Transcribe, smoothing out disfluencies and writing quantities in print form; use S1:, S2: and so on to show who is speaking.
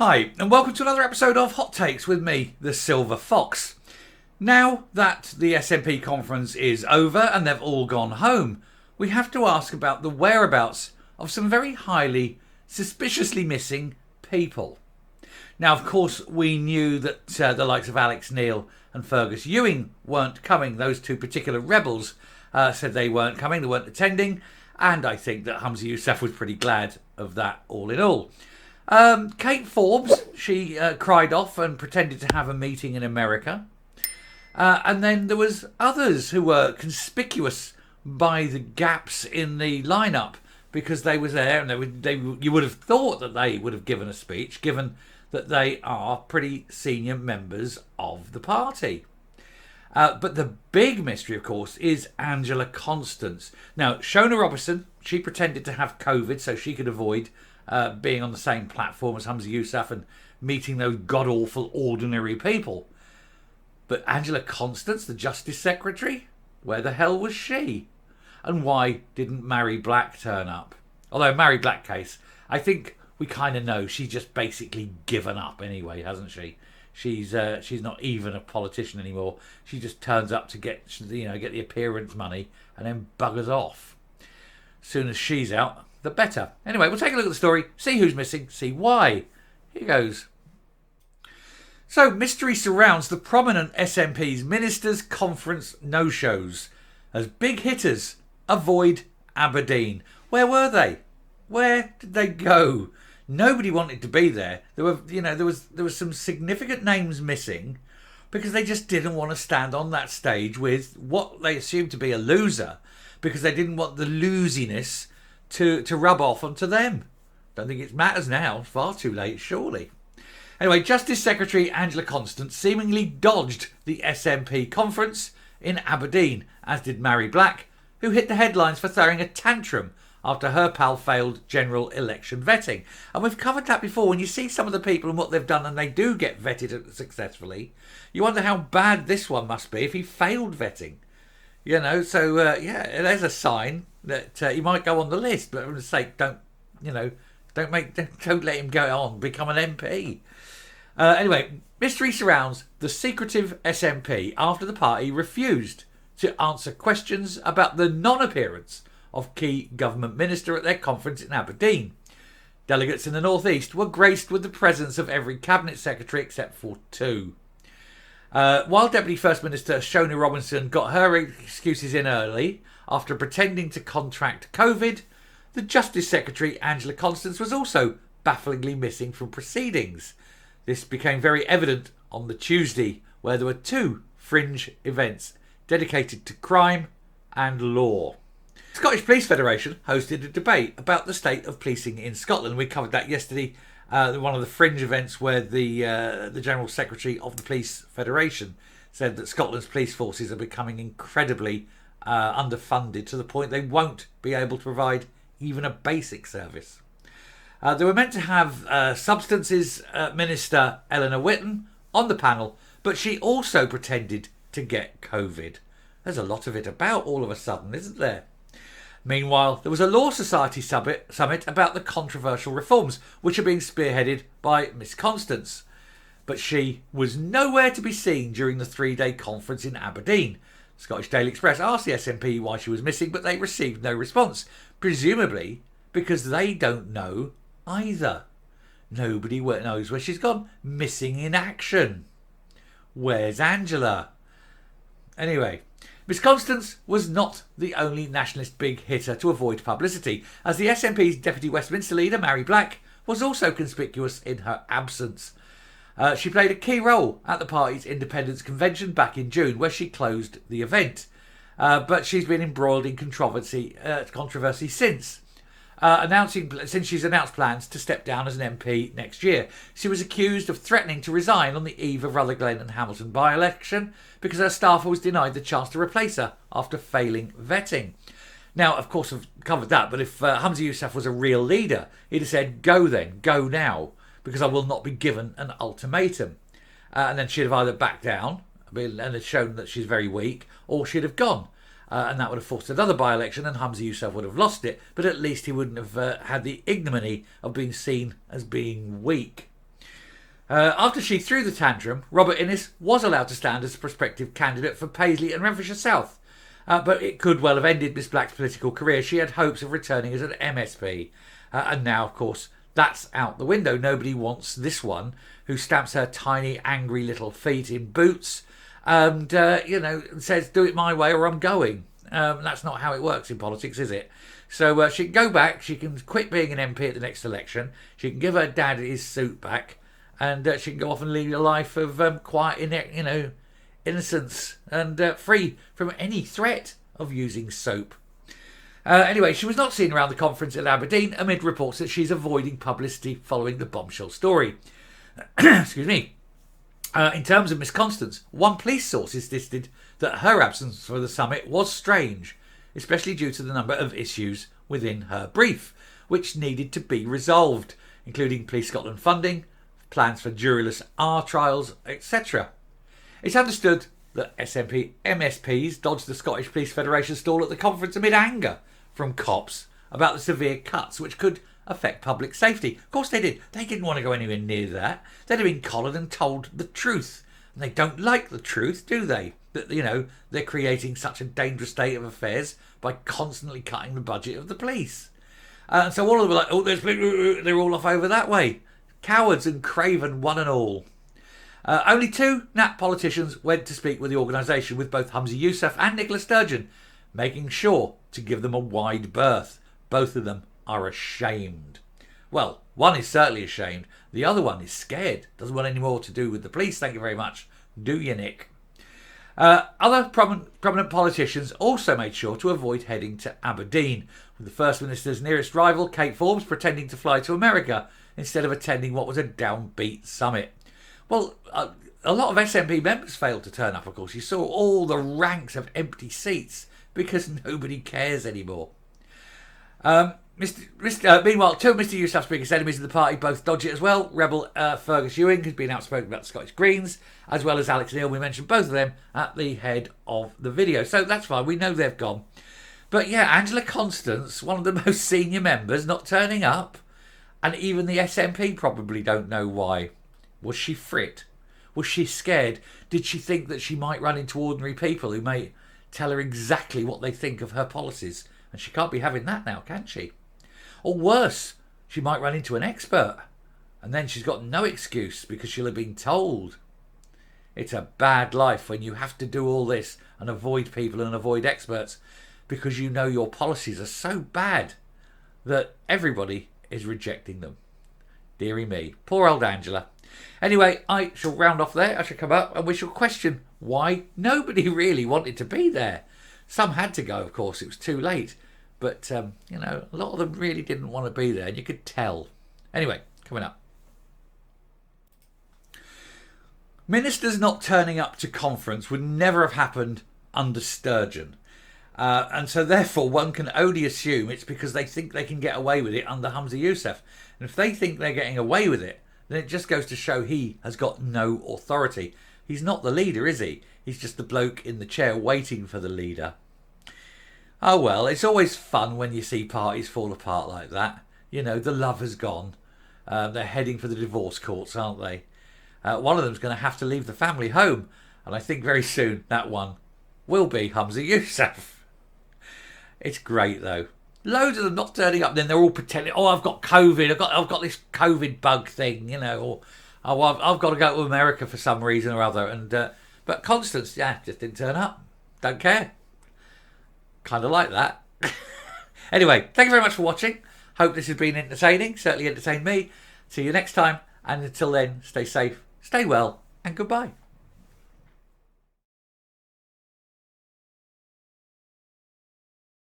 S1: Hi, and welcome to another episode of Hot Takes with me, the Silver Fox. Now that the SNP conference is over and they've all gone home, we have to ask about the whereabouts of some very highly, suspiciously missing people. Now, of course, we knew that the likes of Alex Neil and Fergus Ewing weren't coming. Those two particular rebels said they weren't coming, they weren't attending, and I think that Hamza Yousaf was pretty glad of that all in all. Kate Forbes, she cried off and pretended to have a meeting in America. And then there was others who were conspicuous by the gaps in the lineup because they was there and you would have thought that they would have given a speech, given that they are pretty senior members of the party. But the big mystery, of course, is Angela Constance. Now, Shona Robertson, she pretended to have COVID so she could avoid being on the same platform as Hamza Yousaf and meeting those god-awful ordinary people. But Angela Constance, the Justice Secretary, where the hell was she? And why didn't Mary Black turn up? Although Mary Black case, I think we kind of know she's just basically given up anyway, hasn't she? She's not even a politician anymore. She just turns up to get the appearance money and then buggers off. Soon as she's out, the better. Anyway, we'll take a look at the story, see who's missing, see why. Here goes. So, mystery surrounds the prominent SNP's ministers' conference no-shows as big hitters avoid Aberdeen. Where were they? Where did they go? Nobody wanted to be there. There was some significant names missing because they just didn't want to stand on that stage with what they assumed to be a loser because they didn't want the losiness to rub off onto them. Don't think it matters now. Far too late, surely. Anyway, Justice Secretary Angela Constance seemingly dodged the SNP conference in Aberdeen, as did Mary Black, who hit the headlines for throwing a tantrum after her pal failed general election vetting. And we've covered that before. When you see some of the people and what they've done and they do get vetted successfully, you wonder how bad this one must be if he failed vetting. So there's a sign that he might go on the list, but for the sake, don't let him go on, become an MP. Anyway, mystery surrounds the secretive SNP after the party refused to answer questions about the non-appearance of key government minister at their conference in Aberdeen. Delegates in the North East were graced with the presence of every cabinet secretary except for two. While Deputy First Minister Shona Robinson got her excuses in early after pretending to contract COVID, the Justice Secretary Angela Constance was also bafflingly missing from proceedings. This became very evident on the Tuesday, where there were two fringe events dedicated to crime and law. The Scottish Police Federation hosted a debate about the state of policing in Scotland. We covered that yesterday. One of the fringe events where the General Secretary of the Police Federation said that Scotland's police forces are becoming incredibly underfunded to the point they won't be able to provide even a basic service. They were meant to have Substances Minister Eleanor Whitton on the panel, but she also pretended to get COVID. There's a lot of it about all of a sudden, isn't there? Meanwhile, there was a Law Society summit about the controversial reforms, which are being spearheaded by Miss Constance. But she was nowhere to be seen during the 3-day conference in Aberdeen. The Scottish Daily Express asked the SNP why she was missing, but they received no response, presumably because they don't know either. Nobody knows where she's gone. Missing in action. Where's Angela? Anyway, Miss Constance was not the only nationalist big hitter to avoid publicity, as the SNP's Deputy Westminster leader, Mary Black, was also conspicuous in her absence. She played a key role at the party's independence convention back in June, where she closed the event. But she's been embroiled in controversy since. Since she's announced plans to step down as an MP next year. She was accused of threatening to resign on the eve of Rutherglen and Hamilton by-election because her staffer was denied the chance to replace her after failing vetting. Now, of course, I've covered that, but if Hamza Yousaf was a real leader, he'd have said, go then, go now, because I will not be given an ultimatum. And then she'd have either backed down and had shown that she's very weak, or she'd have gone. And that would have forced another by-election and Hamza Yousaf would have lost it, but at least he wouldn't have had the ignominy of being seen as being weak. After she threw the tantrum, Robert Innes was allowed to stand as a prospective candidate for Paisley and Renfrewshire South. But it could well have ended Miss Black's political career. She had hopes of returning as an MSP. And now, of course, that's out the window. Nobody wants this one who stamps her tiny, angry little feet in boots and, says, do it my way or I'm going. That's not how it works in politics, is it? So she can go back. She can quit being an MP at the next election. She can give her dad his suit back. And she can go off and lead a life of quiet, innocence and free from any threat of using soap. Anyway, she was not seen around the conference at Aberdeen amid reports that she's avoiding publicity following the bombshell story. Excuse me. In terms of Miss Constance, one police source insisted that her absence for the summit was strange, especially due to the number of issues within her brief, which needed to be resolved, including Police Scotland funding, plans for juryless R trials, etc. It's understood that MSPs dodged the Scottish Police Federation stall at the conference amid anger from cops about the severe cuts which could affect public safety. Of course they did. They didn't want to go anywhere near that. They'd have been collared and told the truth. And they don't like the truth, do they? That, they're creating such a dangerous state of affairs by constantly cutting the budget of the police. And so all of them were like, they're all off over that way. Cowards and craven one and all. Only two Nat politicians went to speak with the organisation, with both Humza Yousaf and Nicola Sturgeon, making sure to give them a wide berth. Both of them are ashamed. Well, one is certainly ashamed. The other one is scared. Doesn't want any more to do with the police, thank you very much. Do you, Nick? Other prominent politicians also made sure to avoid heading to Aberdeen, with the First Minister's nearest rival, Kate Forbes, pretending to fly to America instead of attending what was a downbeat summit. Well, a lot of SNP members failed to turn up, of course. You saw all the ranks of empty seats because nobody cares anymore. Meanwhile, two of Mr Yousaf's biggest enemies in the party both dodge it as well. Rebel Fergus Ewing has been outspoken about the Scottish Greens, as well as Alex Neil. We mentioned both of them at the head of the video. So that's fine. We know they've gone. But yeah, Angela Constance, one of the most senior members, not turning up. And even the SNP probably don't know why. Was she frit? Was she scared? Did she think that she might run into ordinary people who may tell her exactly what they think of her policies? And she can't be having that now, can she? Or worse, she might run into an expert. And then she's got no excuse because she'll have been told. It's a bad life when you have to do all this and avoid people and avoid experts because you know your policies are so bad that everybody is rejecting them. Deary me. Poor old Angela. Anyway, I shall round off there. I shall come up and we shall question why nobody really wanted to be there. Some had to go, of course. It was too late. But, a lot of them really didn't want to be there. And you could tell. Anyway, coming up. Ministers not turning up to conference would never have happened under Sturgeon. And so therefore one can only assume it's because they think they can get away with it under Humza Yousaf. And if they think they're getting away with it, then it just goes to show he has got no authority. He's not the leader, is he? He's just the bloke in the chair waiting for the leader. Oh well, it's always fun when you see parties fall apart like that. The love has gone. They're heading for the divorce courts, aren't they? One of them's going to have to leave the family home. And I think very soon that one will be Humza Yousaf. It's great though. Loads of them not turning up. Then they're all pretending, I've got COVID. I've got this COVID bug thing, or I've got to go to America for some reason or other. And but Constance, just didn't turn up. Don't care. Kind of like that. Anyway, thank you very much for watching. Hope this has been entertaining. Certainly entertained me. See you next time. And until then, stay safe, stay well, and goodbye.